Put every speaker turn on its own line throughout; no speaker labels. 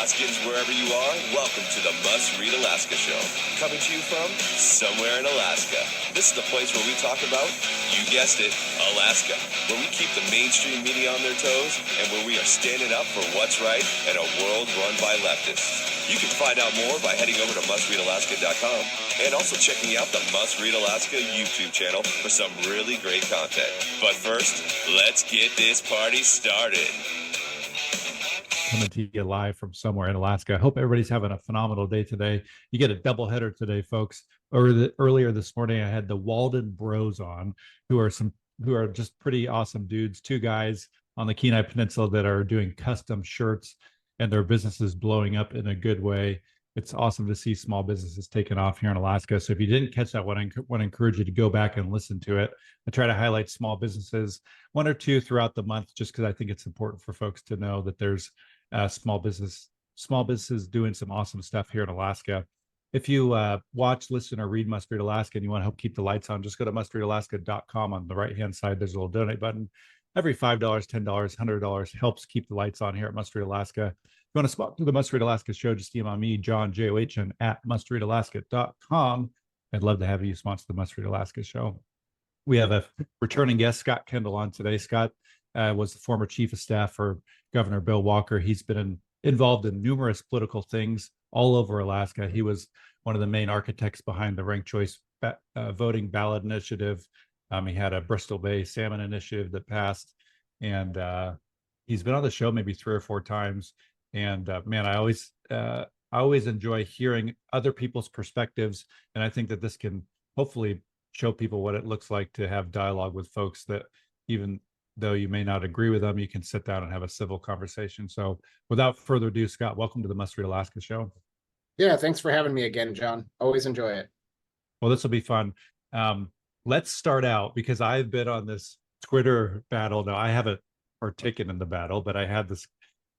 Alaskans, wherever you are, welcome to the Must Read Alaska Show. Coming to you from somewhere in Alaska. This is the place where we talk about, you guessed it, Alaska. Where we keep the mainstream media on their toes and where we are standing up for what's right in a world run by leftists. You can find out more by heading over to mustreadalaska.com and also checking out the Must Read Alaska YouTube channel for some really great content. But first, let's get this party started.
Coming to you live from somewhere in Alaska. I hope everybody's having a phenomenal day today. You get a doubleheader today, folks. Earlier this morning, I had the Walden Bros on, who are just pretty awesome dudes. Two guys on the Kenai Peninsula that are doing custom shirts, and their business is blowing up in a good way. It's awesome to see small businesses taking off here in Alaska. So if you didn't catch that one, I want to encourage you to go back and listen to it. I try to highlight small businesses, one or two throughout the month, just because I think it's important for folks to know that there's small businesses doing some awesome stuff here in Alaska. If you watch, listen, or read Must Read Alaska and you want to help keep the lights on, just go to mustreadalaska.com. On the right-hand side, there's a little donate button. Every $5, $10, $100 helps keep the lights on here at Must Read Alaska. If you want to sponsor the Must Read Alaska show, just email me, John, J-O-H-N, at mustreadalaska.com. I'd love to have you sponsor the Must Read Alaska show. We have a returning guest, Scott Kendall, on today. Scott was the former chief of staff for Governor Bill Walker. He's been involved in numerous political things all over Alaska. He was one of the main architects behind the ranked choice voting ballot initiative. He had a Bristol Bay salmon initiative that passed, and he's been on the show maybe 3 or 4 times. And man, I always enjoy hearing other people's perspectives, and I think that this can hopefully show people what it looks like to have dialogue with folks that, even though you may not agree with them, you can sit down and have a civil conversation. So without further ado, Scott, welcome to the Must Read Alaska show.
Yeah, thanks for having me again, John. Always enjoy it.
Well, this will be fun. Let's start out, because I've been on this Twitter battle. Now, I haven't partaken in the battle, but I had this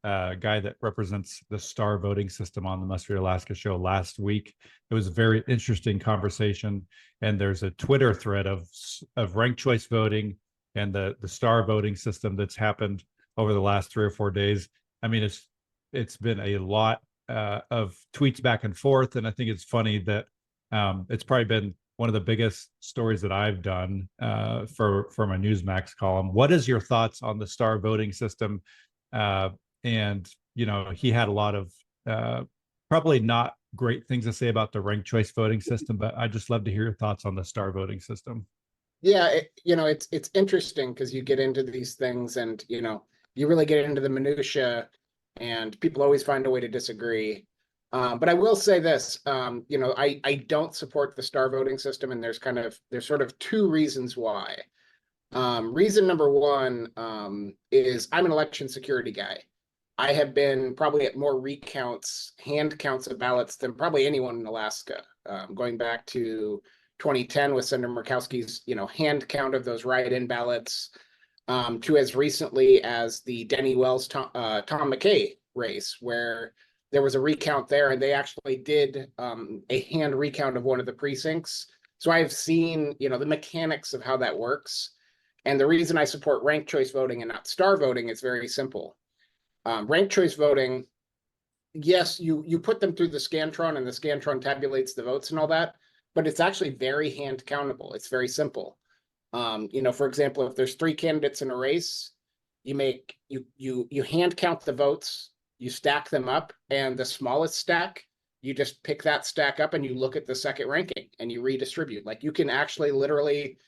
guy that represents the star voting system on the Must Read Alaska show last week. It was a very interesting conversation, and there's a Twitter thread of ranked choice voting and the star voting system that's happened over the last 3 or 4 days. I mean, it's been a lot of tweets back and forth, and I think it's funny that it's probably been one of the biggest stories that I've done for my Newsmax column. What is your thoughts on the star voting system? And you know, he had a lot of probably not great things to say about the ranked choice voting system, but I'd just love to hear your thoughts on the star voting system.
Yeah, it's interesting because you get into these things and, you really get into the minutia, and people always find a way to disagree. But I will say this, I don't support the star voting system, and there's sort of 2 reasons why. Reason number 1 is I'm an election security guy. I have been probably at more recounts, hand counts of ballots than probably anyone in Alaska, going back to 2010 with Senator Murkowski's, hand count of those write-in ballots, to as recently as the Denny Wells Tom McKay race, where there was a recount there, and they actually did a hand recount of one of the precincts. So I've seen, the mechanics of how that works. And the reason I support ranked choice voting and not star voting is very simple. Ranked choice voting, yes, you put them through the Scantron, and the Scantron tabulates the votes and all that, but it's actually very hand countable. It's very simple. For example, if there's 3 candidates in a race, you hand count the votes, you stack them up, and the smallest stack, you just pick that stack up and you look at the second ranking and you redistribute. Like, you can actually literally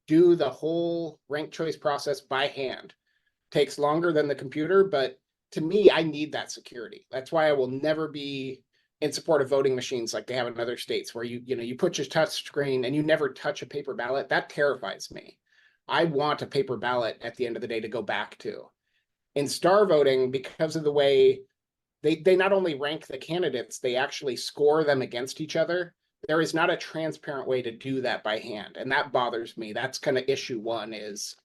do the whole ranked choice process by hand. Takes longer than the computer, but to me, I need that security. That's why I will never be in support of voting machines like they have in other states, where you put your touch screen and you never touch a paper ballot. That terrifies me. I want a paper ballot at the end of the day to go back to. In star voting, because of the way they not only rank the candidates, they actually score them against each other. There is not a transparent way to do that by hand, and that bothers me. That's kind of issue 1 is,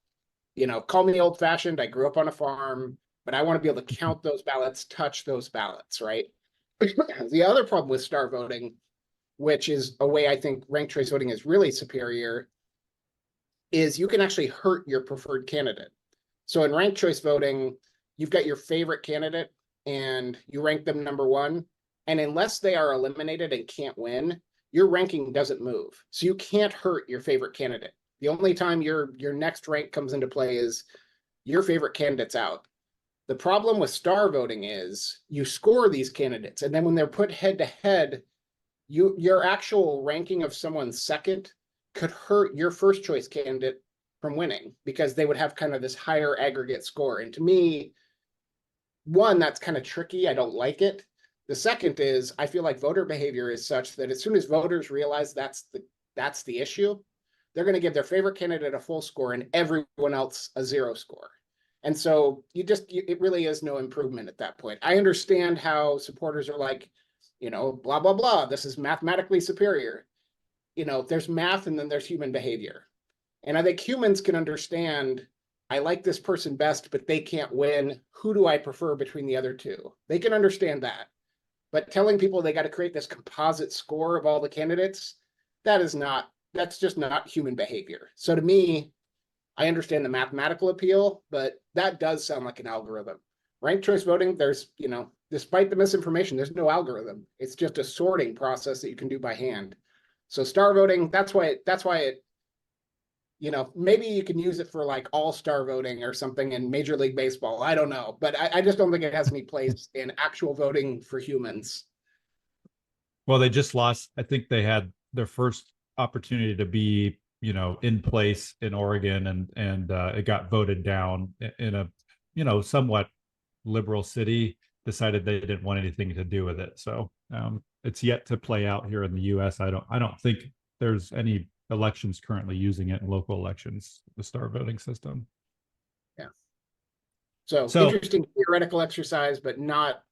call me old fashioned. I grew up on a farm, but I want to be able to count those ballots, touch those ballots, right? The other problem with star voting, which is a way I think ranked choice voting is really superior, is you can actually hurt your preferred candidate. So in ranked choice voting, you've got your favorite candidate, and you rank them number one, and unless they are eliminated and can't win, your ranking doesn't move. So you can't hurt your favorite candidate. The only time your next rank comes into play is your favorite candidate's out. The problem with star voting is you score these candidates, and then when they're put head to head, your actual ranking of someone's second could hurt your first choice candidate from winning because they would have kind of this higher aggregate score. And to me, one, that's kind of tricky. I don't like it. The second is I feel like voter behavior is such that as soon as voters realize that's the issue, they're going to give their favorite candidate a full score and everyone else a 0 score. And so it really is no improvement at that point. I understand how supporters are like, blah, blah, blah. This is mathematically superior. There's math and then there's human behavior. And I think humans can understand, I like this person best, but they can't win. Who do I prefer between the other two? They can understand that. But telling people they got to create this composite score of all the candidates, that's just not human behavior. So to me, I understand the mathematical appeal, but that does sound like an algorithm. Ranked choice voting, there's, despite the misinformation, there's no algorithm. It's just a sorting process that you can do by hand. So star voting, that's why it, maybe you can use it for like all-star voting or something in Major League Baseball. I don't know, but I just don't think it has any place in actual voting for humans.
Well, they just lost. I think they had their first opportunity to be, in place in Oregon, and it got voted down in a, somewhat liberal city. Decided they didn't want anything to do with it. So it's yet to play out here in the U.S. I don't think there's any elections currently using it in local elections, the star voting system.
Yeah. So interesting theoretical exercise, but not,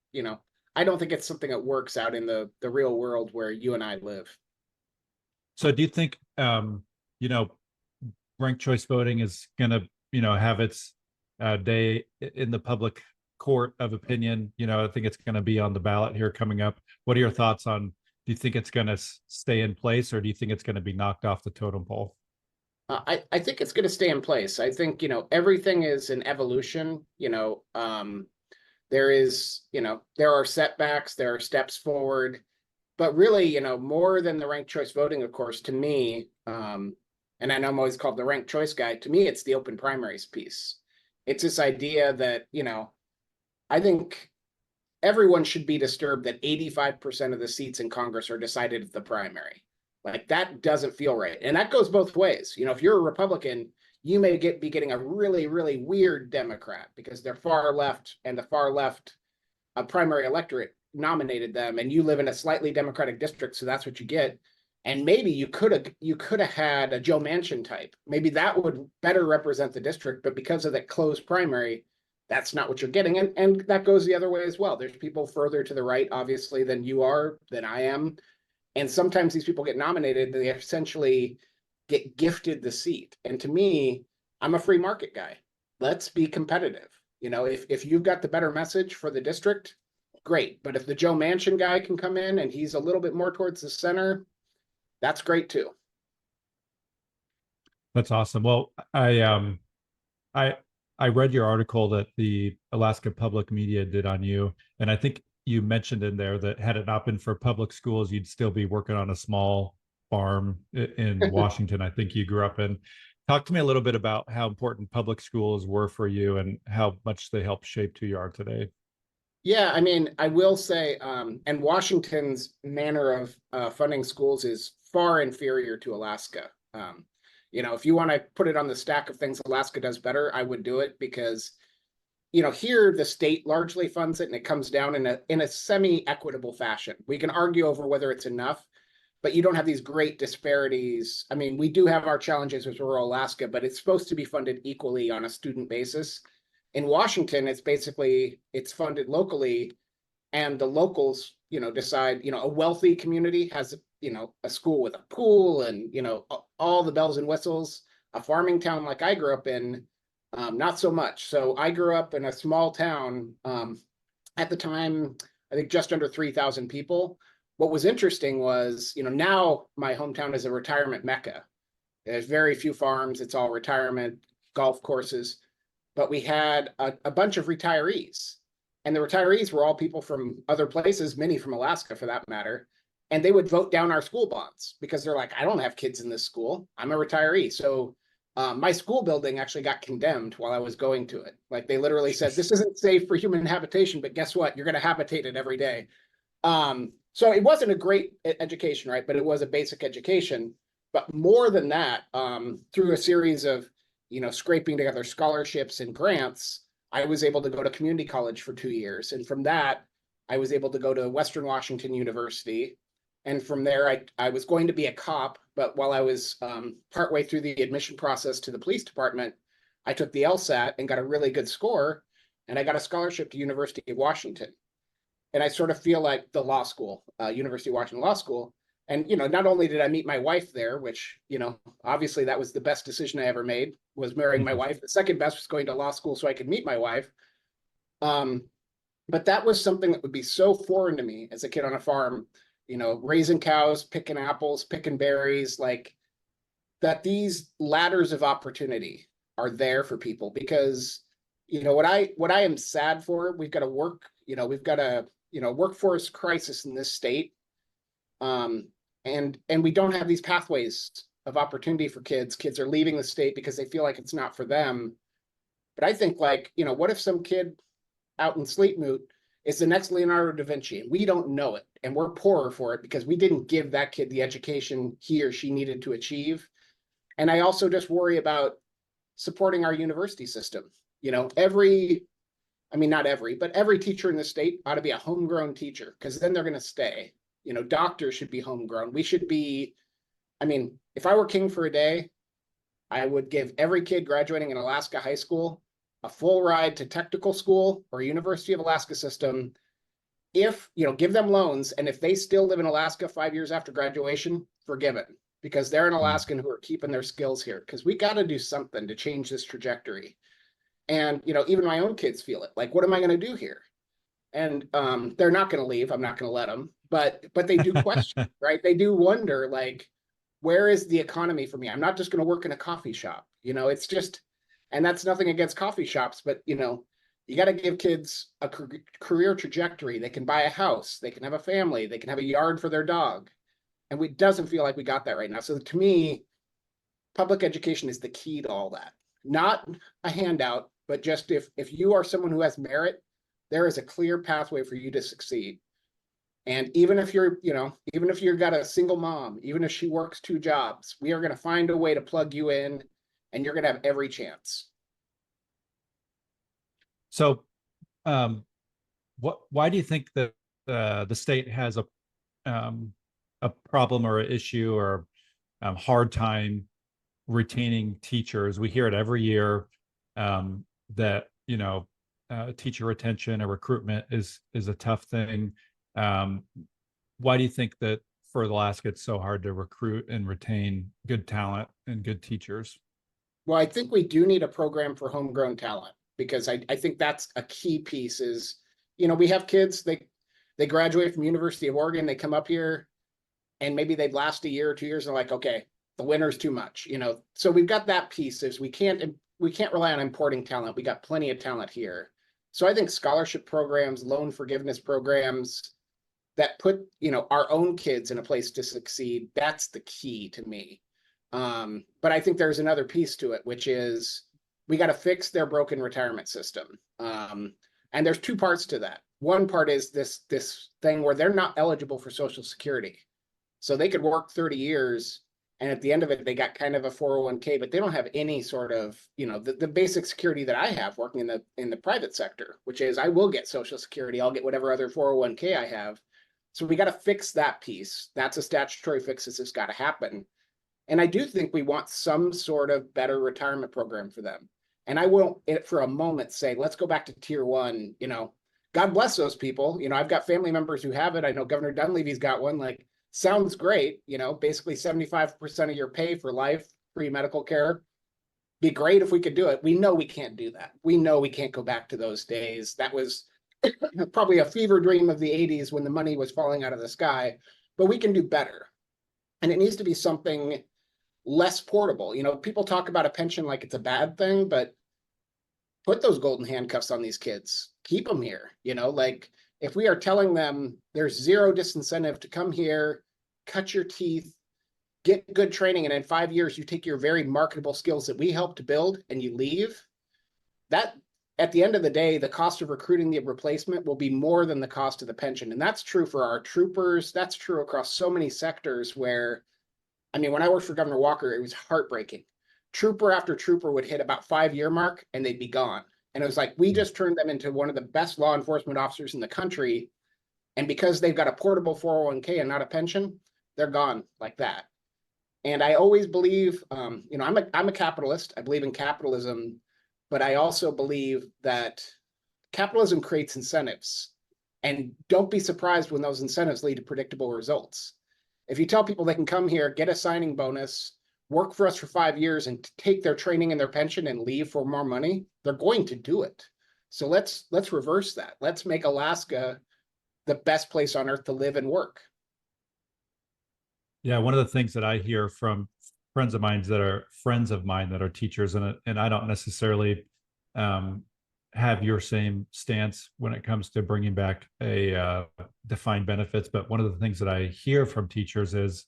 I don't think it's something that works out in the real world where you and I live.
So do you think, ranked choice voting is going to, have its day in the public court of opinion? I think it's going to be on the ballot here coming up. What are your thoughts on, do you think it's going to stay in place, or do you think it's going to be knocked off the totem pole?
I think it's going to stay in place. I think, everything is an evolution. There are setbacks, there are steps forward, but really, more than the ranked choice voting, of course, to me, and I know I'm always called the ranked choice guy, to me, it's the open primaries piece. It's this idea that, I think everyone should be disturbed that 85% of the seats in Congress are decided at the primary. Like, that doesn't feel right. And that goes both ways. If you're a Republican, you may be getting a really, really weird Democrat because they're far left, and the far left primary electorate nominated them, and you live in a slightly Democratic district, so that's what you get. And maybe you could have had a Joe Manchin type. Maybe that would better represent the district, but because of that closed primary, that's not what you're getting. And that goes the other way as well. There's people further to the right, obviously, than you are, than I am. And sometimes these people get nominated, they essentially get gifted the seat. And to me, I'm a free market guy. Let's be competitive. If you've got the better message for the district, great. But if the Joe Manchin guy can come in and he's a little bit more towards the center, that's great too.
That's awesome. Well, I read your article that the Alaska Public Media did on you, and I think you mentioned in there that had it not been for public schools, you'd still be working on a small farm in Washington. I think you grew up in. Talk to me a little bit about how important public schools were for you and how much they helped shape who you are today.
Yeah, I mean, I will say, and Washington's manner of funding schools is far inferior to Alaska. If you want to put it on the stack of things Alaska does better, I would do it because, here the state largely funds it, and it comes down in a semi-equitable fashion. We can argue over whether it's enough, but you don't have these great disparities. I mean, we do have our challenges with rural Alaska, but it's supposed to be funded equally on a student basis. In Washington, it's funded locally, and the locals, decide, a wealthy community has, a school with a pool and, all the bells and whistles. A farming town like I grew up in, not so much. So I grew up in a small town, at the time, I think just under 3,000 people. What was interesting was, now my hometown is a retirement mecca. There's very few farms. It's all retirement, golf courses. But we had a bunch of retirees. And the retirees were all people from other places, many from Alaska for that matter. And they would vote down our school bonds because they're like, I don't have kids in this school. I'm a retiree. So my school building actually got condemned while I was going to it. Like they literally said, this isn't safe for human habitation, but guess what? You're going to habitate it every day. So it wasn't a great education, right? But it was a basic education. But more than that, through a series of, scraping together scholarships and grants, I was able to go to community college for 2 years. And from that, I was able to go to Western Washington University. And from there, I was going to be a cop. But while I was partway through the admission process to the police department, I took the LSAT and got a really good score. And I got a scholarship to University of Washington. And I sort of feel like the law school, University of Washington Law School. And, not only did I meet my wife there, which, obviously that was the best decision I ever made, was marrying my wife. The second best was going to law school so I could meet my wife. But that was something that would be so foreign to me as a kid on a farm, raising cows, picking apples, picking berries, like that these ladders of opportunity are there for people because, what I am sad for, we've got to work, we've got a, workforce crisis in this state. And we don't have these pathways of opportunity for kids. Kids are leaving the state because they feel like it's not for them. But I think what if some kid out in Sleepmoot is the next Leonardo da Vinci and we don't know it and we're poorer for it because we didn't give that kid the education he or she needed to achieve. And I also just worry about supporting our university system. Not every teacher in the state ought to be a homegrown teacher because then they're going to stay. Doctors should be homegrown. We should be, if I were king for a day, I would give every kid graduating in Alaska high school a full ride to technical school or University of Alaska system. If, give them loans. And if they still live in Alaska 5 years after graduation, forgive it because they're an Alaskan who are keeping their skills here because we got to do something to change this trajectory. And, even my own kids feel it. Like, what am I going to do here? And they're not going to leave. I'm not going to let them. But they do question, right? They do wonder, like, where is the economy for me? I'm not just going to work in a coffee shop. It's just, and that's nothing against coffee shops, but, you got to give kids a career trajectory. They can buy a house. They can have a family. They can have a yard for their dog. And it doesn't feel like we got that right now. So to me, public education is the key to all that. Not a handout, but just if you are someone who has merit, there is a clear pathway for you to succeed. And even if you've got a single mom, even if she works 2 jobs, we are going to find a way to plug you in and you're going to have every chance.
So why do you think that the state has a problem or an issue or hard time retaining teachers? We hear it every year that, teacher retention or recruitment is a tough thing. Why do you think that for Alaska it's so hard to recruit and retain good talent and good teachers?
Well, I think we do need a program for homegrown talent because I think that's a key piece is, we have kids, they graduate from University of Oregon, they come up here and maybe they'd last a year or 2 years and they're like, okay, the winter's too much, So we've got that piece is we can't rely on importing talent. We got plenty of talent here. So I think scholarship programs, loan forgiveness programs that put, our own kids in a place to succeed, that's the key to me. But I think there's another piece to it, which is we got to fix their broken retirement system. And there's 2 parts to that. One part is this thing where they're not eligible for Social Security. So they could work 30 years and at the end of it, they got kind of a 401k, but they don't have any sort of, the basic security that I have working in the private sector, which is I will get Social Security. I'll get whatever other 401k I have. So we got to fix that piece. That's a statutory fix that's got to happen. And I do think we want some sort of better retirement program for them. And I won't for a moment say, let's go back to tier 1, God bless those people. I've got family members who have it. I know Governor Dunleavy's got one. Like, sounds great, basically 75% of your pay for life, free medical care. Be great if we could do it. We know we can't do that. We know we can't go back to those days. That was probably a fever dream of the 80s when the money was falling out of the sky, but we can do better. And it needs to be something less portable. People talk about a pension like it's a bad thing, but put those golden handcuffs on these kids, keep them here. Like if we are telling them there's zero disincentive to come here, cut your teeth, get good training, and in 5 years you take your very marketable skills that we helped to build and you leave, that at the end of the day, the cost of recruiting the replacement will be more than the cost of the pension. And that's true for our troopers. That's true across so many sectors where, I mean, when I worked for Governor Walker, it was heartbreaking. Trooper after trooper would hit about 5-year mark and they'd be gone. And it was like, we just turned them into one of the best law enforcement officers in the country. And because they've got a portable 401k and not a pension, they're gone like that. And I always believe, I'm a capitalist. I believe in capitalism, but I also believe that capitalism creates incentives. And don't be surprised when those incentives lead to predictable results. If you tell people they can come here, get a signing bonus, work for us for 5 years and take their training and their pension and leave for more money, they're going to do it. So let's reverse that. Let's make Alaska the best place on earth to live and work.
Yeah, one of the things that I hear from friends of mine that are teachers, and I don't necessarily have your same stance when it comes to bringing back a defined benefits, but one of the things that I hear from teachers is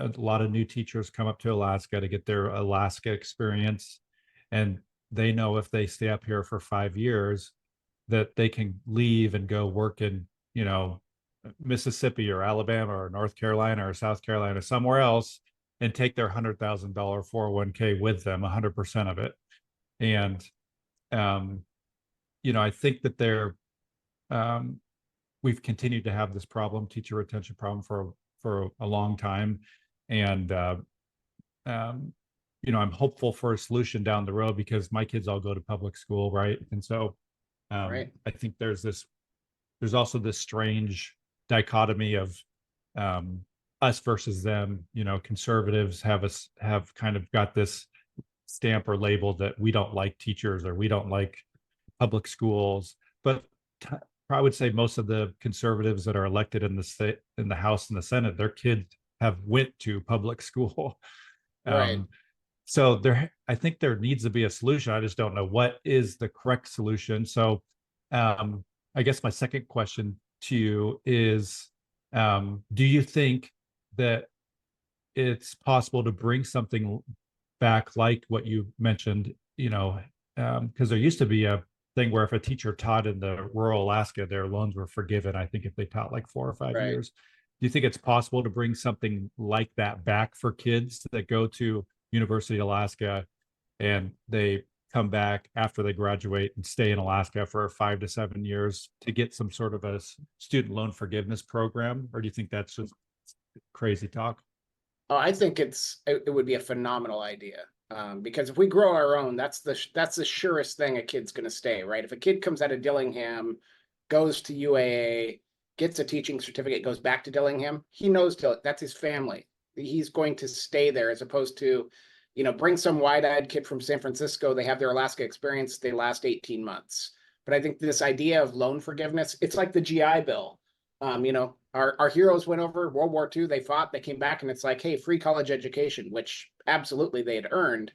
a lot of new teachers come up to Alaska to get their Alaska experience, and they know if they stay up here for 5 years that they can leave and go work in Mississippi or Alabama or North Carolina or South Carolina, somewhere else, and take their $100,000 401k with them, 100% of it. And I think that we've continued to have this problem, teacher retention problem, for a long time. And I'm hopeful for a solution down the road because my kids all go to public school, right? And so
Right.
I think there's also this strange dichotomy of us versus them. Conservatives have kind of got this stamp or label that we don't like teachers or we don't like public schools, but I would say most of the conservatives that are elected in the state, in the House and the Senate, their kids have went to public school.
Right.
So I think there needs to be a solution. I just don't know what is the correct solution. So I guess my second question to you is, do you think that it's possible to bring something back like what you mentioned, because there used to be a thing where if a teacher taught in the rural Alaska, their loans were forgiven, I think, if they taught like 4 or 5
Right.
years. Do you think it's possible to bring something like that back for kids that go to University of Alaska and they come back after they graduate and stay in Alaska for 5 to 7 years to get some sort of a student loan forgiveness program? Or do you think that's just crazy talk?
Oh, I think it would be a phenomenal idea. Because if we grow our own, that's the surest thing a kid's going to stay, right? If a kid comes out of Dillingham, goes to UAA, gets a teaching certificate, goes back to Dillingham, he knows that's his family. He's going to stay there, as opposed to, bring some wide-eyed kid from San Francisco. They have their Alaska experience. They last 18 months. But I think this idea of loan forgiveness, it's like the GI Bill. Our heroes went over World War II, they fought, they came back, and it's like, hey, free college education, which absolutely they had earned.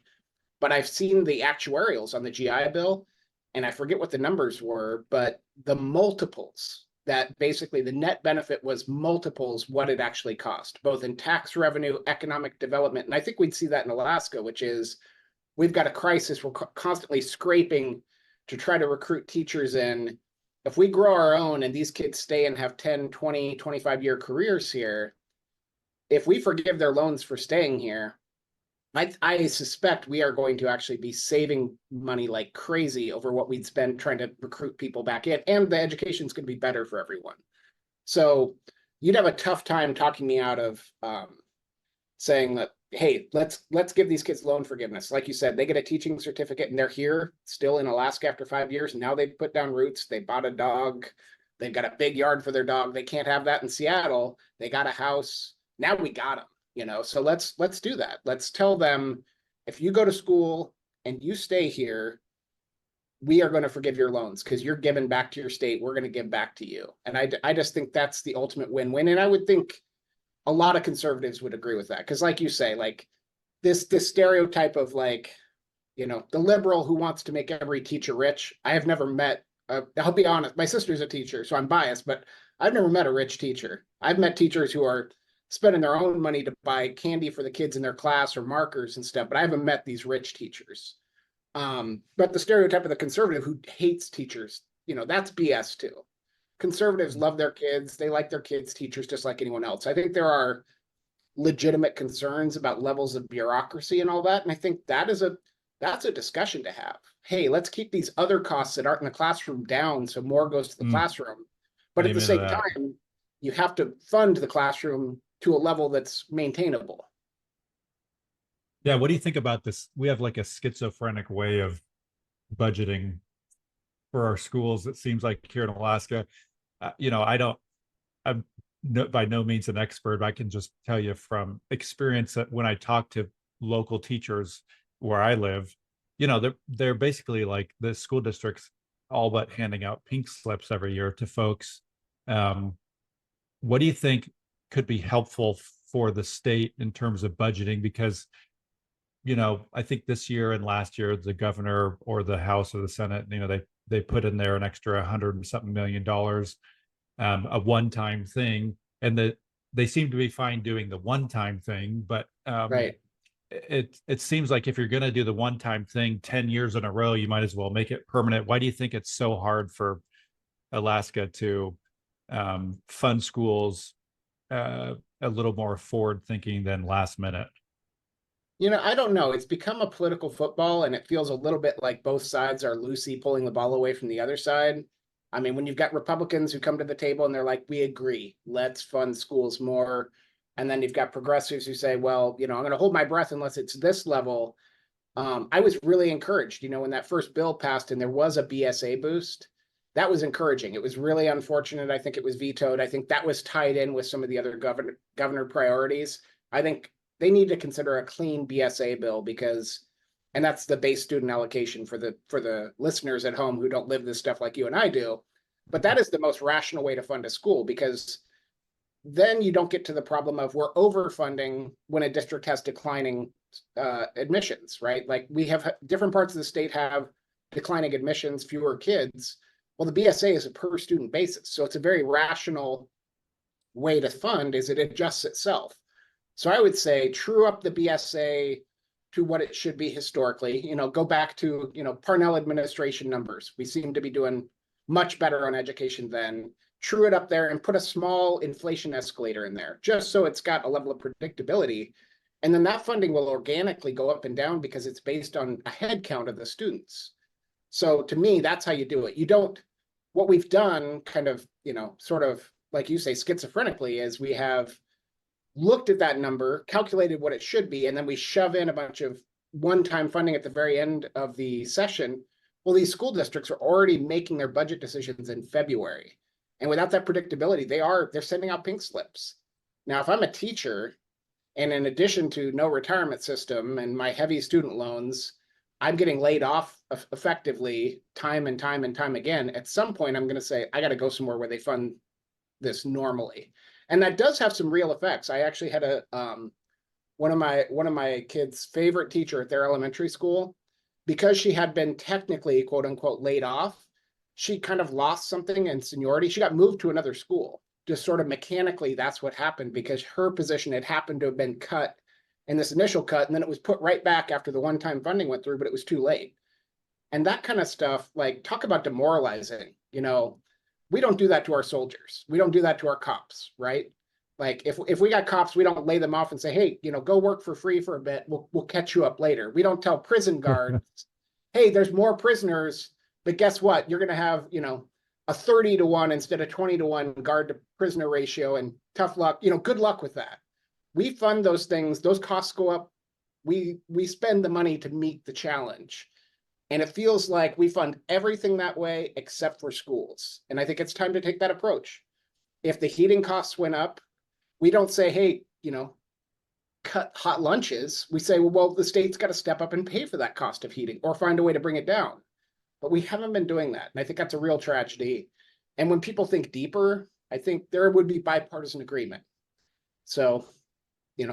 But I've seen the actuarials on the GI Bill, and I forget what the numbers were, but the multiples, that basically the net benefit was multiples what it actually cost, both in tax revenue, economic development. And I think we'd see that in Alaska, which is we've got a crisis. We're constantly scraping to try to recruit teachers in. If we grow our own and these kids stay and have 10, 20, 25-year careers here, if we forgive their loans for staying here, I suspect we are going to actually be saving money like crazy over what we'd spend trying to recruit people back in, and the education's going to be better for everyone. So you'd have a tough time talking me out of saying that, hey, let's give these kids loan forgiveness. Like you said, they get a teaching certificate and they're here still in Alaska after 5 years. And now they've put down roots. They bought a dog. They've got a big yard for their dog. They can't have that in Seattle. They got a house. Now we got them. So let's do that. Let's tell them, if you go to school and you stay here, we are going to forgive your loans because you're giving back to your state. We're going to give back to you. And I just think that's the ultimate win-win. And I would think a lot of conservatives would agree with that. Because like you say, like this stereotype of like the liberal who wants to make every teacher rich. I have never met, I'll be honest, my sister's a teacher, so I'm biased, but I've never met a rich teacher. I've met teachers who are spending their own money to buy candy for the kids in their class or markers and stuff, but I haven't met these rich teachers. But the stereotype of the conservative who hates teachers, that's BS too. Conservatives love their kids. They like their kids' teachers just like anyone else. I think there are legitimate concerns about levels of bureaucracy and all that. And I think that's a discussion to have. Hey, let's keep these other costs that aren't in the classroom down so more goes to the classroom. But at the same time, you have to fund the classroom to a level that's maintainable.
Yeah, what do you think about this? We have like a schizophrenic way of budgeting for our schools. It seems like here in Alaska, I'm by no means an expert. I can just tell you from experience that when I talk to local teachers where I live, they're basically like the school districts all but handing out pink slips every year to folks. What do you think could be helpful for the state in terms of budgeting? Because I think this year and last year, the governor or the House or the Senate, they put in there an extra $100 and something million, a one-time thing, and that they seem to be fine doing the one-time thing, but
Right.
It seems like if you're going to do the one-time thing 10 years in a row, you might as well make it permanent. Why do you think it's so hard for Alaska to fund schools a little more forward thinking than last minute?
I don't know. It's become a political football, and it feels a little bit like both sides are loosey pulling the ball away from the other side. I mean, when you've got Republicans who come to the table and they're like, we agree, let's fund schools more. And then you've got progressives who say, well, I'm going to hold my breath unless it's this level. I was really encouraged, when that first bill passed and there was a BSA boost. That was encouraging. It was really unfortunate. I think it was vetoed. I think that was tied in with some of the other governor priorities. I think they need to consider a clean BSA bill because, and that's the base student allocation for the listeners at home who don't live this stuff like you and I do. But that is the most rational way to fund a school, because then you don't get to the problem of we're overfunding when a district has declining admissions, right? Like we have different parts of the state have declining admissions, fewer kids. Well, the BSA is a per student basis. So it's a very rational way to fund is it adjusts itself. So I would say true up the BSA to what it should be historically, go back to, Parnell administration numbers. We seem to be doing much better on education then. True it up there and put a small inflation escalator in there, just so it's got a level of predictability. And then that funding will organically go up and down because it's based on a head count of the students. So to me, that's how you do it. You don't, what we've done kind of, sort of like you say, schizophrenically, is we have looked at that number, calculated what it should be, and then we shove in a bunch of one-time funding at the very end of the session. Well, these school districts are already making their budget decisions in February. And without that predictability, they're sending out pink slips. Now, if I'm a teacher, and in addition to no retirement system and my heavy student loans, I'm getting laid off effectively time and time and time again, at some point, I'm going to say, I got to go somewhere where they fund this normally. And that does have some real effects. I actually had one of my kids' favorite teacher at their elementary school, because she had been technically, quote unquote, laid off. She kind of lost something in seniority. She got moved to another school. Just sort of mechanically, that's what happened, because her position had happened to have been cut in this initial cut, and then it was put right back after the one-time funding went through, but it was too late. And that kind of stuff, like, talk about demoralizing. We don't do that to our soldiers. We don't do that to our cops, right? Like if we got cops, we don't lay them off and say, hey, go work for free for a bit. We'll catch you up later. We don't tell prison guards, hey, there's more prisoners, but guess what? You're going to have, a 30-to-1 instead of 20-to-1 guard to prisoner ratio, and tough luck, good luck with that. We fund those things. Those costs go up. We spend the money to meet the challenge. And it feels like we fund everything that way except for schools. And I think it's time to take that approach. If the heating costs went up, we don't say, hey, cut hot lunches. We say, well, the state's got to step up and pay for that cost of heating or find a way to bring it down. But we haven't been doing that. And I think that's a real tragedy. And when people think deeper, I think there would be bipartisan agreement. So,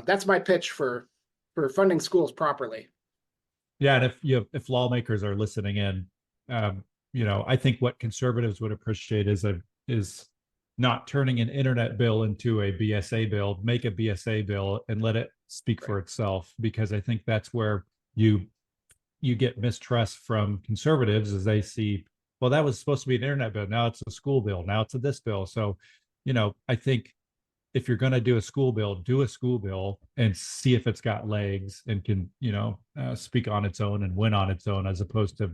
that's my pitch for funding schools properly.
Yeah, and if lawmakers are listening in, I think what conservatives would appreciate is not turning an internet bill into a BSA bill. Make a BSA bill and let it speak for itself, because I think that's where you get mistrust from conservatives, as they see, well, that was supposed to be an internet bill, now it's a school bill, now it's a this bill. So, I think if you're going to do a school bill, do a school bill and see if it's got legs and can, speak on its own and win on its own, as opposed to,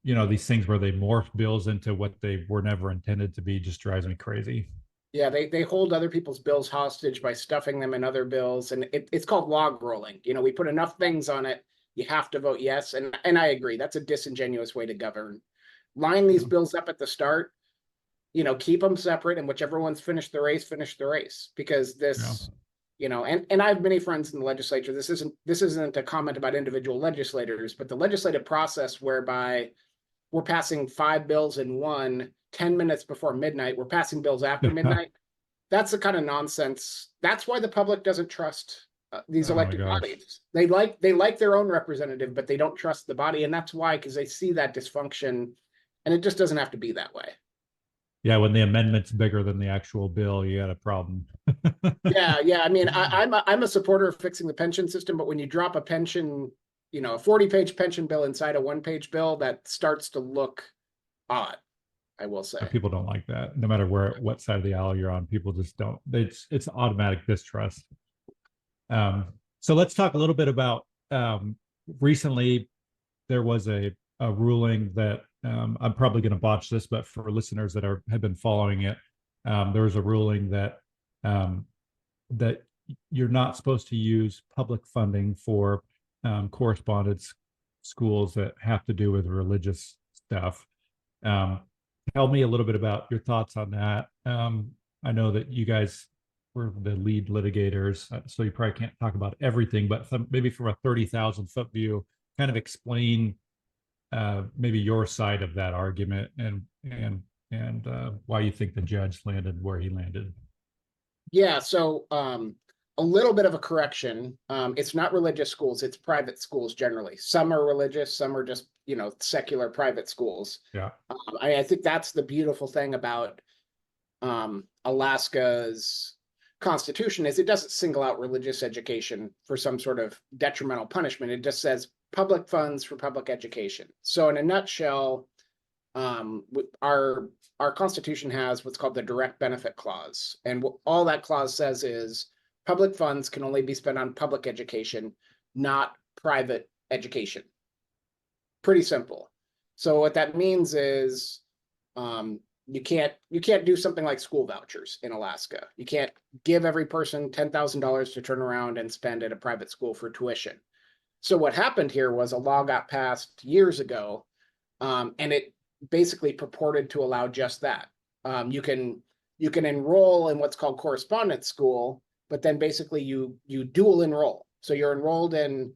these things where they morph bills into what they were never intended to be. Just drives me crazy.
Yeah, they hold other people's bills hostage by stuffing them in other bills, and it's called log rolling. We put enough things on it, you have to vote yes, and I agree, that's a disingenuous way to govern. Line these bills up at the start, keep them separate, and whichever one's finished the race, because this, and I have many friends in the legislature. This isn't a comment about individual legislators, but the legislative process whereby we're passing 5 bills in 10 minutes before midnight, we're passing bills after midnight. That's the kind of nonsense. That's why the public doesn't trust these elected bodies. They like their own representative, but they don't trust the body, and that's why, because they see that dysfunction, and it just doesn't have to be that way.
Yeah, when the amendment's bigger than the actual bill, you got a problem.
Yeah. I mean, I'm a supporter of fixing the pension system, but when you drop a pension, a 40-page pension bill inside a 1-page bill, that starts to look odd, I will say.
People don't like that. No matter what side of the aisle you're on, people just don't. It's automatic distrust. So let's talk a little bit about recently there was a ruling that I'm probably going to botch this, but for listeners that have been following it, there was a ruling that that you're not supposed to use public funding for correspondence schools that have to do with religious stuff. Tell me a little bit about your thoughts on that. I know that you guys were the lead litigators, so you probably can't talk about everything, but maybe from a 30,000-foot view, kind of explain maybe your side of that argument and why you think the judge landed where he landed.
Yeah, so a little bit of a correction. It's not religious schools, it's private schools generally. Some are religious, some are just, secular private schools.
Yeah.
I think that's the beautiful thing about Alaska's constitution, is it doesn't single out religious education for some sort of detrimental punishment. It just says public funds for public education. So in a nutshell, our constitution has what's called the direct benefit clause. And all that clause says is public funds can only be spent on public education, not private education. Pretty simple. So what that means is you can't do something like school vouchers in Alaska. You can't give every person $10,000 to turn around and spend at a private school for tuition. So what happened here was a law got passed years ago, and it basically purported to allow just that. You can enroll in what's called correspondence school, but then basically you dual enroll. So you're enrolled in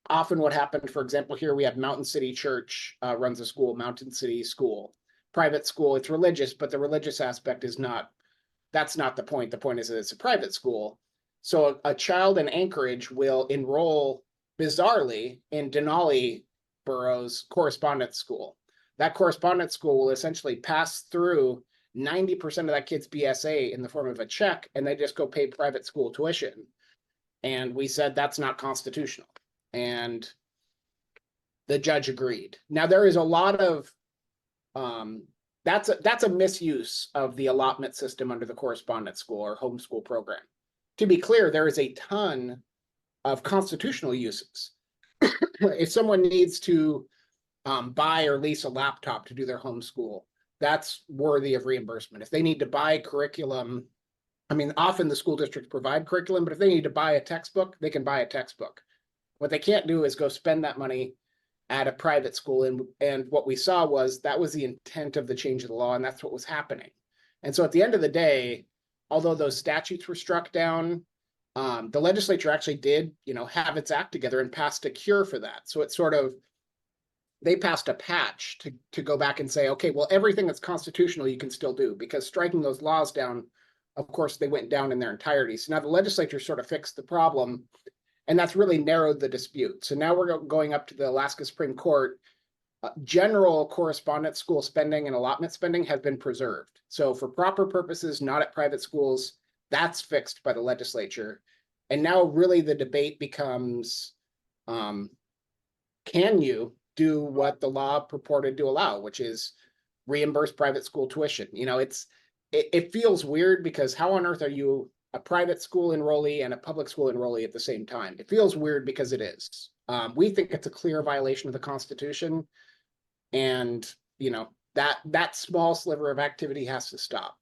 often what happened, for example, here we have Mountain City Church runs a school, Mountain City School, private school. It's religious, but the religious aspect that's not the point. The point is that it's a private school. So a child in Anchorage will enroll, bizarrely, in Denali Borough's correspondence school. That correspondence school will essentially pass through 90% of that kid's BSA in the form of a check, and they just go pay private school tuition. And we said that's not constitutional. And the judge agreed. Now, there is a lot of, that's a misuse of the allotment system under the correspondence school or homeschool program. To be clear, there is a ton of constitutional uses. If someone needs to buy or lease a laptop to do their homeschool, that's worthy of reimbursement. If they need to buy curriculum, I mean, often the school districts provide curriculum, but if they need to buy a textbook, they can buy a textbook. What they can't do is go spend that money at a private school. And what we saw was that was the intent of the change of the law, and that's what was happening. And so at the end of the day, although those statutes were struck down, the legislature actually did, have its act together and passed a cure for that. So it's sort of, they passed a patch to go back and say, okay, well, everything that's constitutional you can still do, because striking those laws down, of course, they went down in their entirety. So now the legislature sort of fixed the problem. And that's really narrowed the dispute. So now we're going up to the Alaska Supreme Court. General correspondence school spending and allotment spending have been preserved. So for proper purposes, not at private schools, that's fixed by the legislature. And now really the debate becomes, can you do what the law purported to allow, which is reimburse private school tuition? It feels weird because how on earth are you a private school enrollee and a public school enrollee at the same time? It feels weird because it is. We think it's a clear violation of the Constitution, and that small sliver of activity has to stop.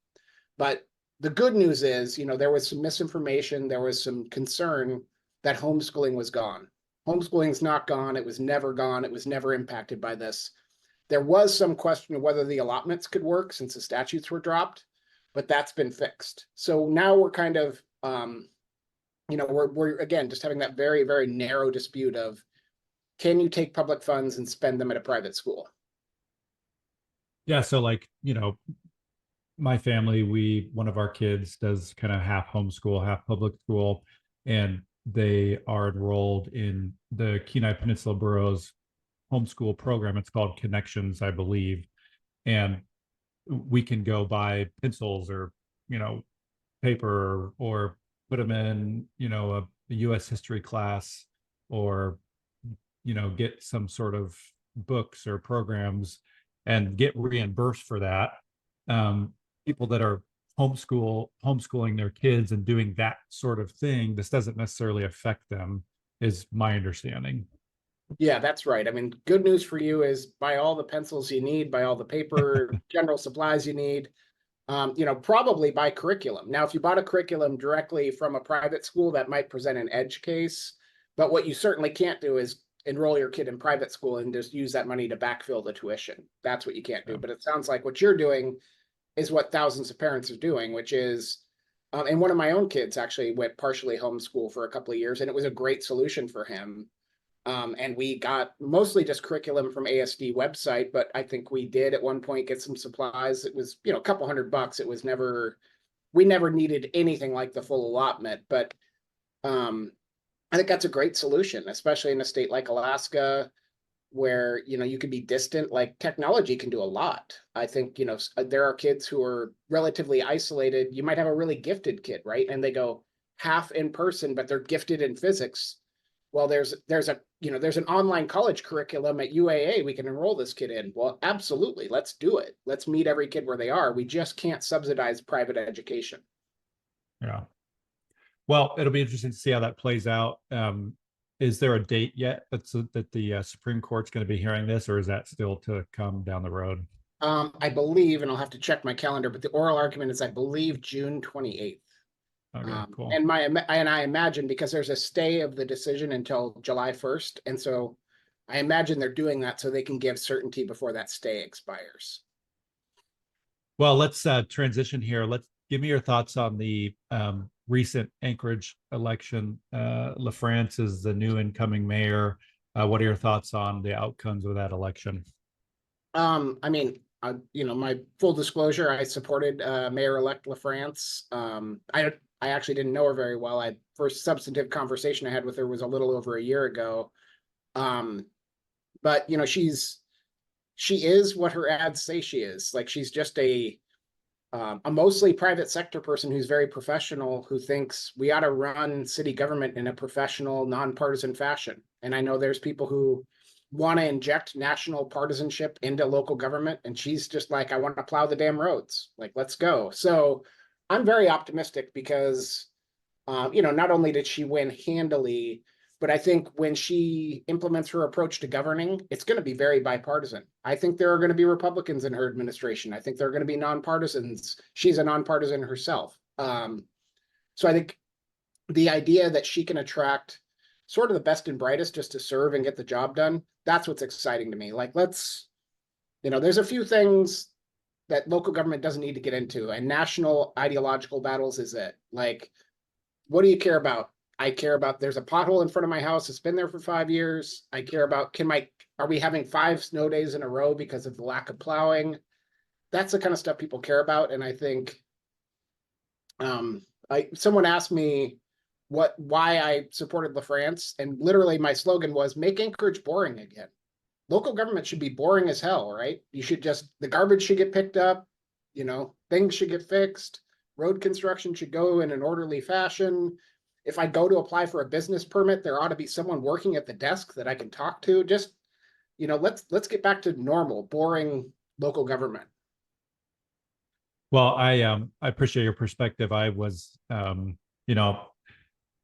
But the good news is, there was some misinformation, there was some concern that homeschooling was gone. Homeschooling is not gone. It was never gone. It was never impacted by this. There was some question of whether the allotments could work since the statutes were dropped, but that's been fixed. So now we're kind of, we're again just having that very, very narrow dispute of, can you take public funds and spend them at a private school?
Yeah. So my family, one of our kids does kind of half homeschool, half public school, and they are enrolled in the Kenai Peninsula Borough's homeschool program. It's called Connections, I believe. And we can go buy pencils or, paper, or put them in, a US history class, or, get some sort of books or programs and get reimbursed for that. People that are homeschooling their kids and doing that sort of thing, this doesn't necessarily affect them, is my understanding.
Yeah, that's right. I mean, good news for you is buy all the pencils you need, buy all the paper, general supplies you need, probably buy curriculum. Now, if you bought a curriculum directly from a private school, that might present an edge case. But what you certainly can't do is enroll your kid in private school and just use that money to backfill the tuition. That's what you can't do. But it sounds like what you're doing is what thousands of parents are doing, which is, and one of my own kids actually went partially homeschool for a couple of years, and it was a great solution for him. And we got mostly just curriculum from ASD website, but I think we did at one point get some supplies. It was, a couple $100. It was we never needed anything like the full allotment, but I think that's a great solution, especially in a state like Alaska, where, you could be distant. Like, technology can do a lot. I think, there are kids who are relatively isolated. You might have a really gifted kid, right? And they go half in person, but they're gifted in physics. Well, there's an online college curriculum at UAA we can enroll this kid in. Well, absolutely. Let's do it. Let's meet every kid where they are. We just can't subsidize private education.
Yeah. Well, it'll be interesting to see how that plays out. Is there a date yet that the Supreme Court's going to be hearing this, or is that still to come down the road?
I believe, and I'll have to check my calendar, but the oral argument is, I believe, June 28th.
Okay, cool.
And I imagine, because there's a stay of the decision until July 1st, and so I imagine they're doing that so they can give certainty before that stay expires.
Well, let's transition here. Give me your thoughts on the recent Anchorage election. LaFrance is the new incoming mayor. What are your thoughts on the outcomes of that election?
I mean, my full disclosure, I supported Mayor-elect LaFrance. I actually didn't know her very well. First substantive conversation I had with her was a little over a year ago. But she is what her ads say she is. Like, she's just a mostly private sector person who's very professional, who thinks we ought to run city government in a professional, nonpartisan fashion. And I know there's people who want to inject national partisanship into local government, and she's just like, I want to plow the damn roads. Like, let's go. So I'm very optimistic because, not only did she win handily, but I think when she implements her approach to governing, it's going to be very bipartisan. I think there are going to be Republicans in her administration. I think there are going to be nonpartisans. She's a nonpartisan herself. So I think the idea that she can attract sort of the best and brightest just to serve and get the job done, that's what's exciting to me. Like, there's a few things that local government doesn't need to get into, and national ideological battles is it. Like, what do you care about? I care about, there's a pothole in front of my house. It's been there for 5 years. I care about, are we having 5 snow days in a row because of the lack of plowing? That's the kind of stuff people care about. And I think, someone asked me, why I supported LaFrance, and literally my slogan was make Anchorage boring again. Local government should be boring as hell, right? You should just, the garbage should get picked up, things should get fixed, road construction should go in an orderly fashion. If I go to apply for a business permit, there ought to be someone working at the desk that I can talk to. Just, let's get back to normal, boring local government.
Well, I appreciate your perspective. I was,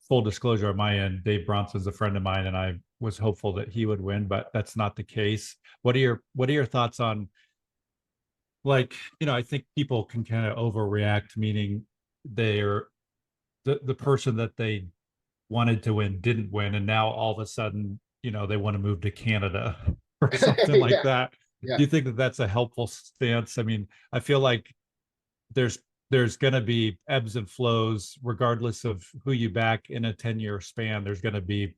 full disclosure on my end, Dave Bronson's a friend of mine, and I was hopeful that he would win, but that's not the case. What are your thoughts on, like, I think people can kind of overreact, meaning they're the person that they wanted to win didn't win, and now all of a sudden, they want to move to Canada or something like that.
Yeah.
Do you think that that's a helpful stance? I mean, I feel like there's going to be ebbs and flows regardless of who you back in a 10-year span. There's going to be,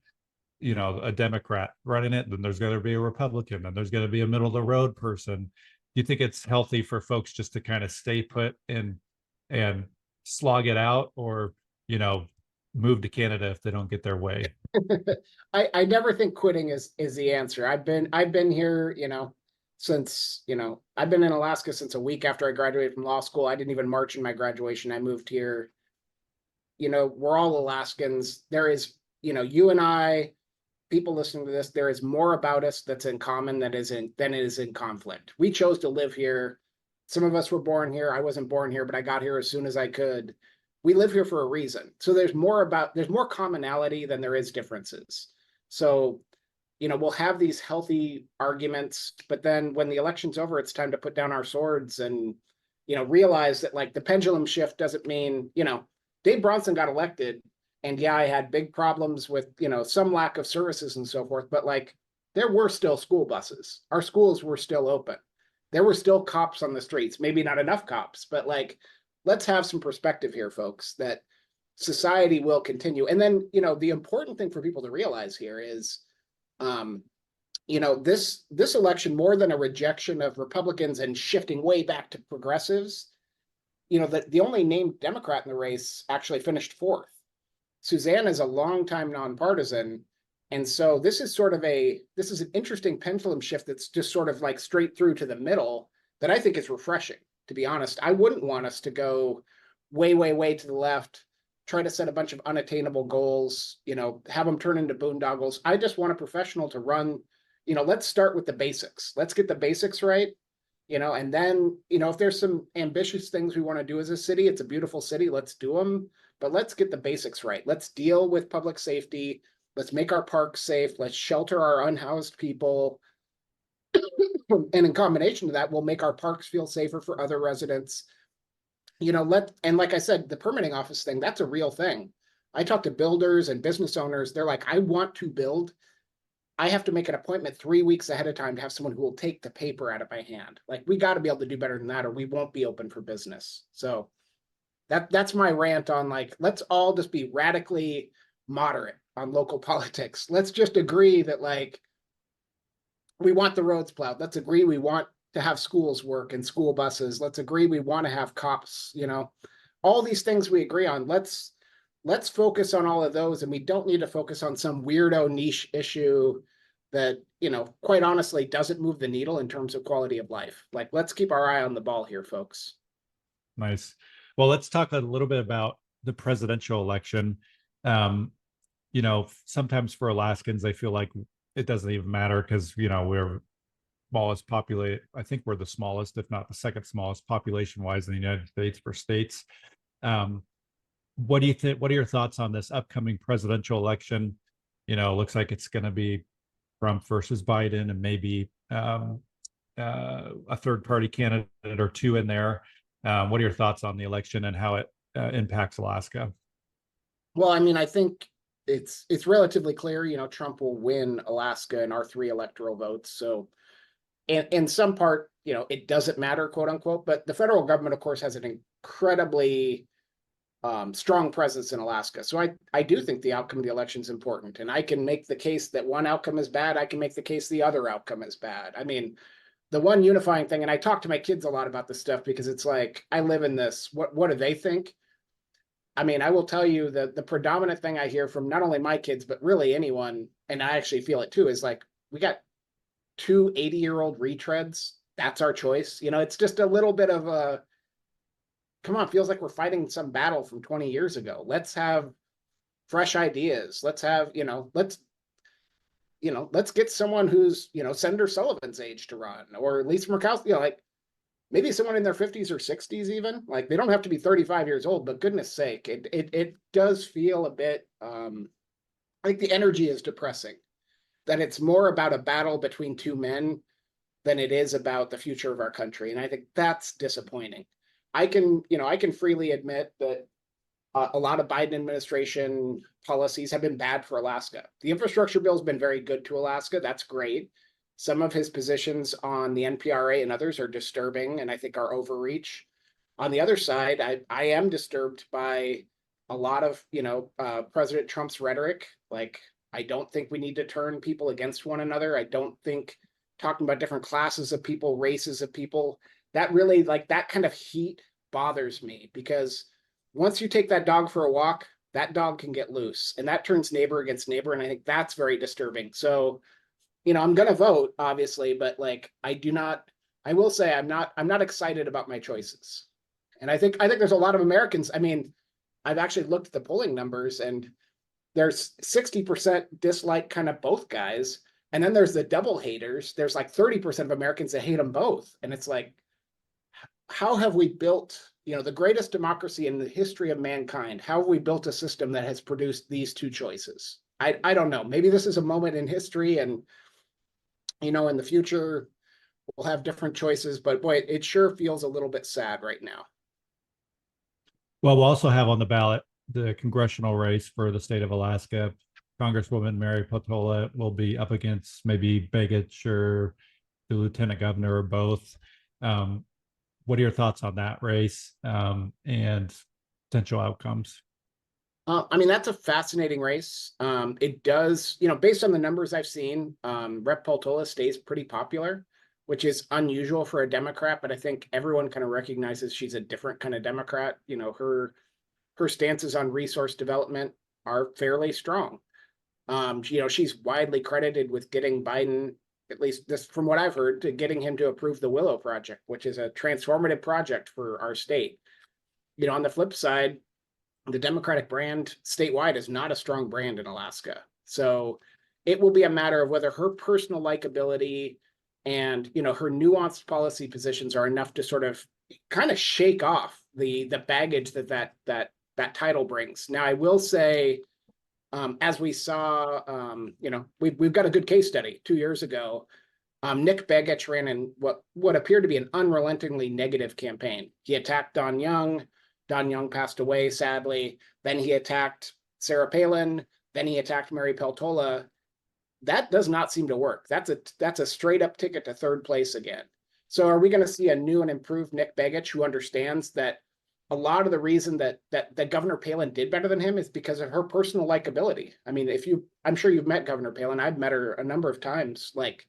a Democrat running it, then there's going to be a Republican, and there's going to be a middle of the road person. Do you think it's healthy for folks just to kind of stay put and slog it out, or, move to Canada if they don't get their way?
I never think quitting is the answer. I've been here, since, I've been in Alaska since a week after I graduated from law school. I didn't even march in my graduation. I moved here. We're all Alaskans. There is, you and I, people listening to this, there is more about us that's in common than it is in conflict. We chose to live here. Some of us were born here. I wasn't born here, but I got here as soon as I could. We live here for a reason. So there's more commonality than there is differences. So, we'll have these healthy arguments, but then when the election's over, it's time to put down our swords and, realize that, like, the pendulum shift doesn't mean, Dave Bronson got elected, and yeah, I had big problems with, some lack of services and so forth, but, like, there were still school buses. Our schools were still open. There were still cops on the streets, maybe not enough cops, but, like, let's have some perspective here, folks, that society will continue. And then, the important thing for people to realize here is, this election, more than a rejection of Republicans and shifting way back to progressives, the only named Democrat in the race actually finished fourth. Suzanne is a longtime nonpartisan. And so this is an interesting pendulum shift that's just sort of like straight through to the middle that I think is refreshing, to be honest. I wouldn't want us to go way, way, way to the left, try to set a bunch of unattainable goals, have them turn into boondoggles. I just want a professional to run, let's start with the basics. Let's get the basics right, and then, if there's some ambitious things we want to do as a city, it's a beautiful city, let's do them, but let's get the basics right. Let's deal with public safety. Let's make our parks safe. Let's shelter our unhoused people. And in combination to that, we'll make our parks feel safer for other residents. And like I said, the permitting office thing, that's a real thing. I talk to builders and business owners. They're like, I want to build. I have to make an appointment 3 weeks ahead of time to have someone who will take the paper out of my hand. Like, we got to be able to do better than that, or we won't be open for business. So that's my rant on, like, let's all just be radically moderate on local politics. Let's just agree that, like, we want the roads plowed. Let's agree we want to have schools work and school buses. Let's agree we want to have cops, all these things we agree on. Let's focus on all of those, and we don't need to focus on some weirdo niche issue that, quite honestly, doesn't move the needle in terms of quality of life. Like, let's keep our eye on the ball here, folks.
Nice. Well, let's talk a little bit about the presidential election. Sometimes for Alaskans, I feel like it doesn't even matter because, we're smallest populated. I think we're the smallest, if not the second smallest population wise in the United States for states. What do you think? What are your thoughts on this upcoming presidential election? Looks like it's going to be Trump versus Biden, and maybe a third party candidate or two in there. What are your thoughts on the election and how it impacts Alaska?
Well, I mean, I think it's relatively clear, Trump will win Alaska in our 3 electoral votes. So in some part, it doesn't matter, quote unquote, but the federal government, of course, has an incredibly strong presence in Alaska. So I do think the outcome of the election is important, and I can make the case that one outcome is bad. I can make the case the other outcome is bad. I mean, the one unifying thing, and I talk to my kids a lot about this stuff because it's like, I live in this, what do they think? I mean, I will tell you that the predominant thing I hear from not only my kids, but really anyone, and I actually feel it too, is like, we got two 80-year-old retreads. That's our choice. You know, it's just a little bit of a, come on, feels like we're fighting some battle from 20 years ago. Let's have fresh ideas. Let's have, let's get someone who's, Senator Sullivan's age to run, or Lisa Murkowski, like maybe someone in their 50s or 60s even. Like, they don't have to be 35 years old, but goodness sake, it does feel a bit like the energy is depressing, that it's more about a battle between two men than it is about the future of our country. And I think that's disappointing. I can freely admit that a lot of Biden administration policies have been bad for Alaska. The infrastructure bill has been very good to Alaska. That's great. Some of his positions on the NPRA and others are disturbing, and I think are overreach. On the other side, I am disturbed by a lot of, President Trump's rhetoric. Like, I don't think we need to turn people against one another. I don't think talking about different classes of people, races of people, that really, like, that kind of heat bothers me, because once you take that dog for a walk, that dog can get loose, and that turns neighbor against neighbor. And I think that's very disturbing. So, I'm going to vote, obviously, but like, I will say I'm not excited about my choices. And I think there's a lot of Americans. I mean, I've actually looked at the polling numbers, and there's 60% dislike kind of both guys. And then there's the double haters. There's like 30% of Americans that hate them both. And it's like, how have we built, the greatest democracy in the history of mankind? How have we built a system that has produced these two choices? I don't know. Maybe this is a moment in history, and, in the future, we'll have different choices. But boy, it sure feels a little bit sad right now.
Well, we'll also have on the ballot the congressional race for the state of Alaska. Congresswoman Mary Peltola will be up against maybe Begich or the lieutenant governor, or both. What are your thoughts on that race and potential outcomes?
I mean, that's a fascinating race. It does, based on the numbers I've seen, Rep. Peltola stays pretty popular, which is unusual for a Democrat, but I think everyone kind of recognizes she's a different kind of Democrat. Her stances on resource development are fairly strong. She's widely credited with getting Biden, at least this from what I've heard, to getting him to approve the Willow Project, which is a transformative project for our state. On the flip side, the Democratic brand statewide is not a strong brand in Alaska. So it will be a matter of whether her personal likability and, her nuanced policy positions are enough to sort of kind of shake off the baggage that title brings. Now, I will say, as we saw, we've got a good case study 2 years ago. Nick Begich ran in what appeared to be an unrelentingly negative campaign. He attacked Don Young. Don Young passed away, sadly. Then he attacked Sarah Palin. Then he attacked Mary Peltola. That does not seem to work. That's a straight up ticket to third place again. So are we going to see a new and improved Nick Begich, who understands that a lot of the reason that Governor Palin did better than him is because of her personal likability? I mean, I'm sure you've met Governor Palin. I've met her a number of times. Like,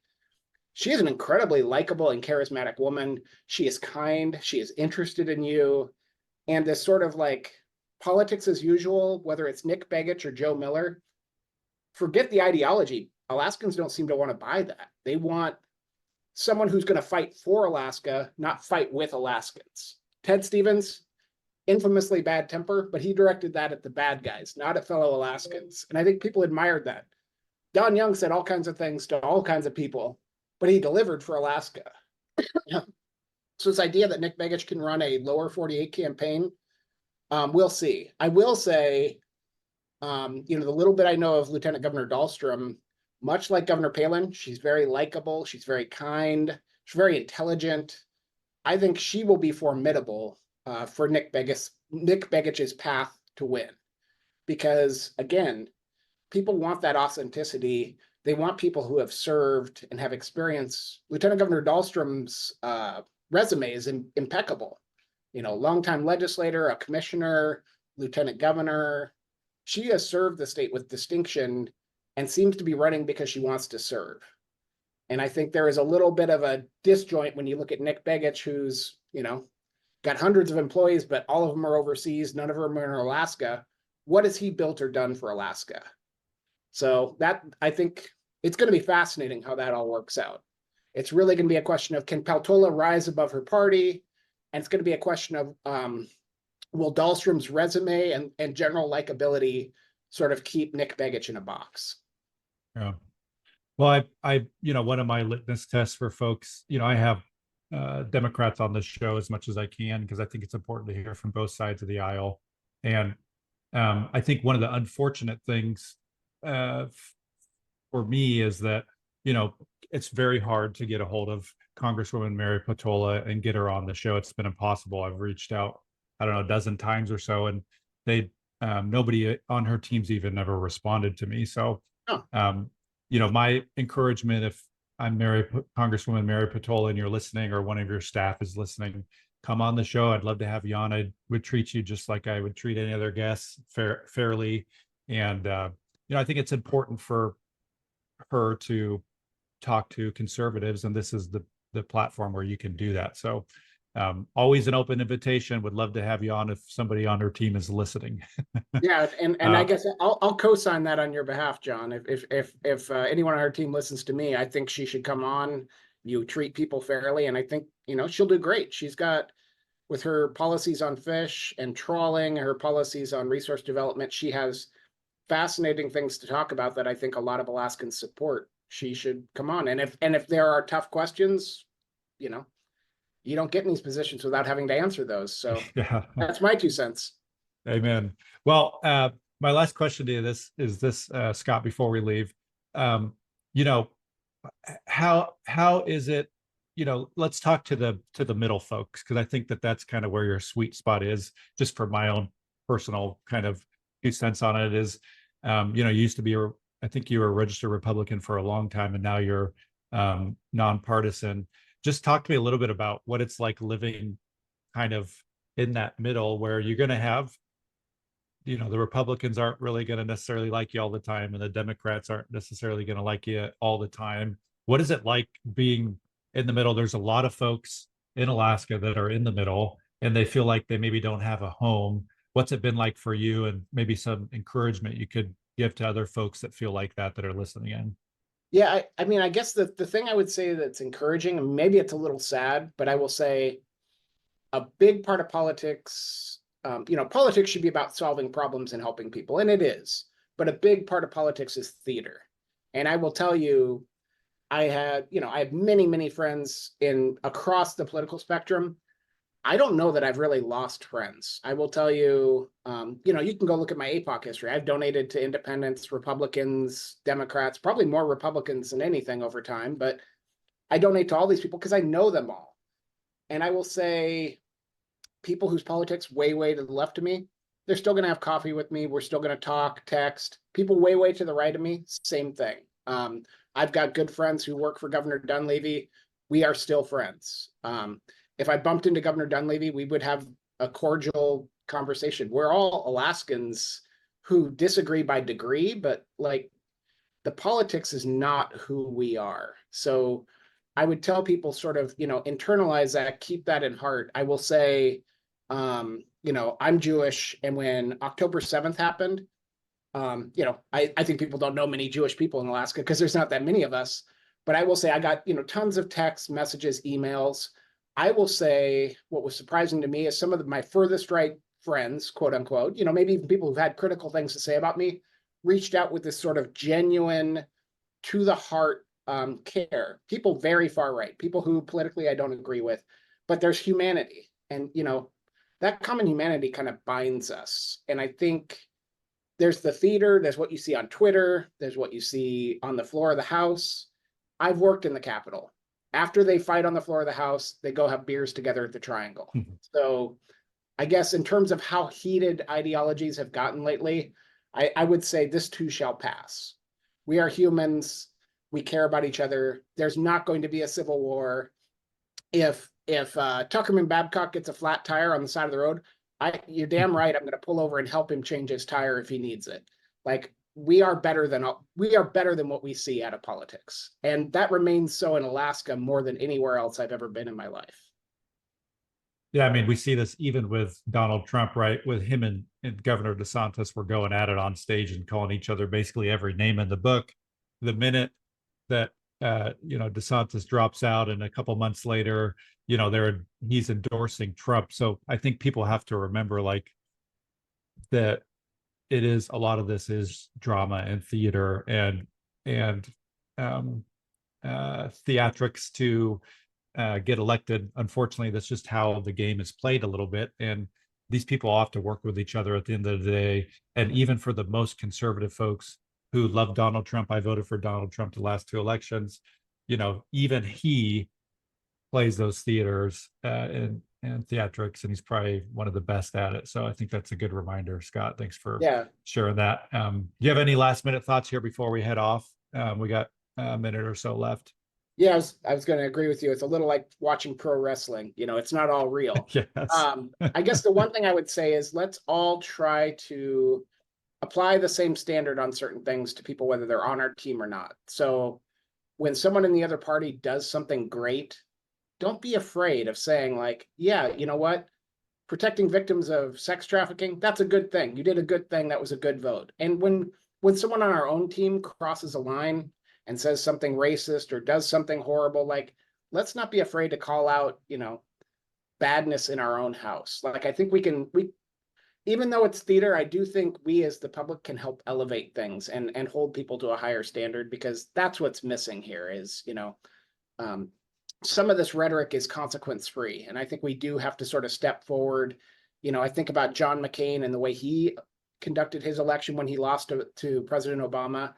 she is an incredibly likable and charismatic woman. She is kind. She is interested in you. And this sort of like politics as usual, whether it's Nick Begich or Joe Miller, forget the ideology. Alaskans don't seem to want to buy that. They want someone who's going to fight for Alaska, not fight with Alaskans. Ted Stevens, infamously bad temper, but he directed that at the bad guys, not at fellow Alaskans. And I think people admired that. Don Young said all kinds of things to all kinds of people, but he delivered for Alaska. So this idea that Nick Begich can run a lower 48 campaign, we'll see. I will say, the little bit I know of Lieutenant Governor Dahlstrom, much like Governor Palin, she's very likable. She's very kind. She's very intelligent. I think she will be formidable for Nick Begich's path to win. Because again, people want that authenticity. They want people who have served and have experience. Lieutenant Governor Dahlstrom's resume is impeccable. Longtime legislator, a commissioner, lieutenant governor. She has served the state with distinction and seems to be running because she wants to serve. And I think there is a little bit of a disjoint when you look at Nick Begich, who's, got hundreds of employees, but all of them are overseas. None of them are in Alaska. What has he built or done for Alaska? So that, I think it's going to be fascinating how that all works out. It's really going to be a question of, can Peltola rise above her party? And it's going to be a question of, will Dahlstrom's resume and general likability sort of keep Nick Begich in a box?
Yeah. Well, one of my litmus tests for folks, I have Democrats on this show as much as I can, because I think it's important to hear from both sides of the aisle. And I think one of the unfortunate things for me is that, it's very hard to get a hold of Congresswoman Mary Peltola and get her on the show. It's been impossible. I've reached out, I don't know, a dozen times or so, and nobody on her team's even never responded to me. So, my encouragement, if I'm Congresswoman Mary Peltola and you're listening, or one of your staff is listening, come on the show. I'd love to have you on. I would treat you just like I would treat any other guests, fairly. And, I think it's important for her to talk to conservatives, and this is the platform where you can do that. So always an open invitation. Would love to have you on if somebody on her team is listening.
Yeah, and I guess I'll co-sign that on your behalf, John. If anyone on our team listens to me, I think she should come on. You treat people fairly, and I think she'll do great. She's got, with her policies on fish and trawling, her policies on resource development, she has fascinating things to talk about that I think a lot of Alaskans support. She should come on, and if there are tough questions, you don't get in these positions without having to answer those. So
Yeah,
that's my 2 cents.
Amen. Well, my last question to you is this, Scott, before we leave, how is it, let's talk to the middle folks, because I think that's kind of where your sweet spot is. Just for my own personal kind of 2 cents on it is, you used to be, I think you were a registered Republican for a long time, and now you're nonpartisan. Just talk to me a little bit about what it's like living kind of in that middle, where you're going to have, the Republicans aren't really going to necessarily like you all the time, and the Democrats aren't necessarily going to like you all the time. What is it like being in the middle? There's a lot of folks in Alaska that are in the middle, and they feel like they maybe don't have a home. What's it been like for you, and maybe some encouragement you could give to other folks that feel like that are listening in?
Yeah, I mean, I guess the thing I would say that's encouraging, and maybe it's a little sad, but I will say a big part of politics, politics should be about solving problems and helping people, and it is. But a big part of politics is theater. And I will tell you, I have many, many friends across the political spectrum. I don't know that I've really lost friends. I will tell you, you can go look at my APOC history. I've donated to independents, Republicans, Democrats, probably more Republicans than anything over time, but I donate to all these people because I know them all. And I will say, people whose politics way to the left of me, they're still going to have coffee with me. We're still going to talk, text. People way to the right of me, same thing. I've got good friends who work for Governor Dunleavy. We are still friends. If I bumped into Governor Dunleavy, we would have a cordial conversation. We're all Alaskans who disagree by degree, but like, the politics is not who we are. So I would tell people sort of, internalize that, keep that in heart. I will say, I'm Jewish, and when October 7th happened, I think people don't know many Jewish people in Alaska because there's not that many of us. But I will say I got, tons of texts, messages, emails. I will say what was surprising to me is some of my furthest right friends, quote unquote, maybe even people who've had critical things to say about me, reached out with this sort of genuine, to the heart care. People very far right, people who politically I don't agree with, but there's humanity. And, that common humanity kind of binds us. And I think there's the theater, there's what you see on Twitter, there's what you see on the floor of the House. I've worked in the Capitol. After they fight on the floor of the House, they go have beers together at the Triangle. So I guess in terms of how heated ideologies have gotten lately, I would say this too shall pass. We are humans. We care about each other. There's not going to be a civil war. If Tuckerman Babcock gets a flat tire on the side of the road, you're damn right, I'm going to pull over and help him change his tire if he needs it. Like, we are better than what we see out of politics. And that remains so in Alaska more than anywhere else I've ever been in my life.
Yeah, I mean, we see this even with Donald Trump, right? With him and Governor DeSantis were going at it on stage and calling each other basically every name in the book. The minute that DeSantis drops out, and a couple months later, he's endorsing Trump. So I think people have to remember, like, that it is a lot of this is drama and theater and um, theatrics to get elected. Unfortunately, that's just how the game is played a little bit. And these people have to work with each other at the end of the day. And even for the most conservative folks who love Donald Trump, I voted for Donald Trump the last two elections, even he plays those theaters and theatrics, and he's probably one of the best at it. So I think that's a good reminder, Scott. Thanks for sharing that. Do you have any last minute thoughts here before we head off? We got a minute or so left.
Yeah, I was going to agree with you. It's a little like watching pro wrestling. It's not all real.
Yes.
I guess the one thing I would say is let's all try to apply the same standard on certain things to people, whether they're on our team or not. So when someone in the other party does something great, don't be afraid of saying, like, yeah, you know what? Protecting victims of sex trafficking, that's a good thing. You did a good thing. That was a good vote. And when someone on our own team crosses a line and says something racist or does something horrible, like, let's not be afraid to call out, badness in our own house. Like, I think we even though it's theater, I do think we as the public can help elevate things and hold people to a higher standard, because that's what's missing here is, some of this rhetoric is consequence free. And I think we do have to sort of step forward. I think about John McCain and the way he conducted his election when he lost to President Obama.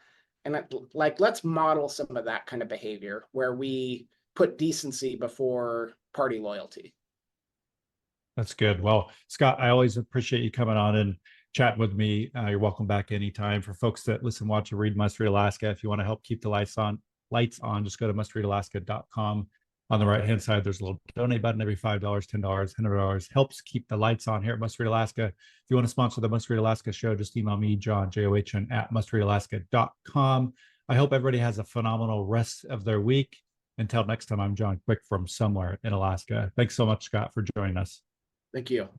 And let's model some of that kind of behavior where we put decency before party loyalty.
That's good. Well, Scott, I always appreciate you coming on and chatting with me. You're welcome back anytime. For folks that listen, watch, or read Must Read Alaska, if you want to help keep the lights on, just go to mustreadalaska.com. On the right-hand side, there's a little donate button. Every $5, $10, $100 helps keep the lights on here at Must Read Alaska. If you want to sponsor the Must Read Alaska show, just email me, John, John, at mustreadalaska.com. I hope everybody has a phenomenal rest of their week. Until next time, I'm John Quick from somewhere in Alaska. Thanks so much, Scott, for joining us.
Thank you.